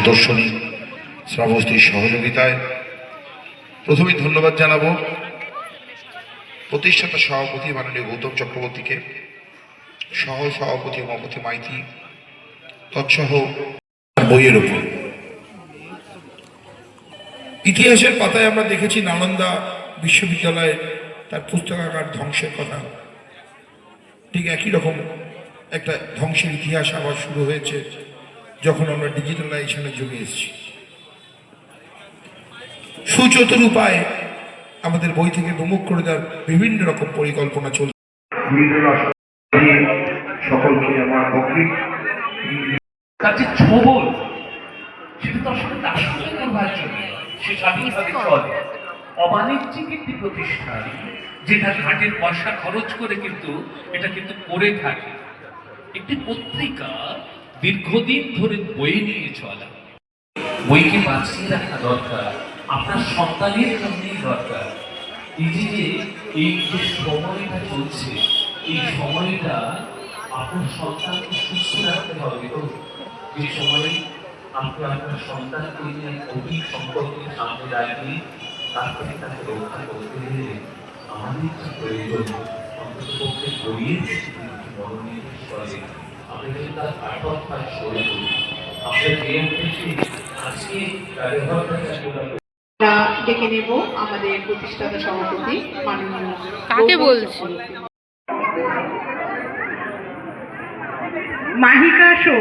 দর্শনী শ্রাবস্তীর সহযোগিতায় প্রথমে ধন্যবাদ জানাবো প্রতিষ্ঠাতা সভাপতি মাননীয় গৌতম চক্রবর্তীকে, সহ সভাপতি উমাপতি মাইতি, তৎসহ বইয়ের উপর। ইতিহাসের পাতায় আমরা দেখেছি নালন্দা বিশ্ববিদ্যালয়ে তার পুস্তকাগার ধ্বংসের কথা, ঠিক একই রকম একটা ধ্বংসের ইতিহাস আবার শুরু হয়েছে যখন আমরা ডিজিটালাইজেশনের যুগে এসেছি। সুচতুর উপায়ে আমাদের বই থেকে বিমুখ করে দেওয়ার বিভিন্ন রকম পরিকল্পনা চলছে। সকলকে আমার মৌখিক তার যে ছবল সেটা তো আসলে দার্শনিক করবার জন্য সে স্বাধীনভাবে চলে। অবাণিজ্যিক একটি প্রতিষ্ঠান যেটা ঘাটের পয়সা খরচ করে কিন্তু এটা কিন্তু করে থাকে। একটি পত্রিকা দীর্ঘদিন ধরে বই নিয়ে চলা, বইকে বাঁচিয়ে রাখা দরকার, আপনার সন্তানের জন্যই দরকার। এই যে সময়টা চলছে, এই সময়টা আপনার সন্তানকে সুস্থ রাখতে হবে। তো যে সময় আপনি আপনার সন্তানকে নিয়ে গভীর সম্পর্কের সামনে দাঁড়িয়ে তারপরে তাকে রক্ষা করতে গেলে আমাদের যে প্রয়োজন অন্ততপক্ষে বইয়ের মনোনিবেশ করে আপনি যদি তার পাঠক সরে করি আপনার এই উদ্দেশ্যে আজকে ডেকে নেব আমাদের প্রতিষ্ঠাতা সভাপতি মাননীয়। কাকে বলছি? মাহিকা শো।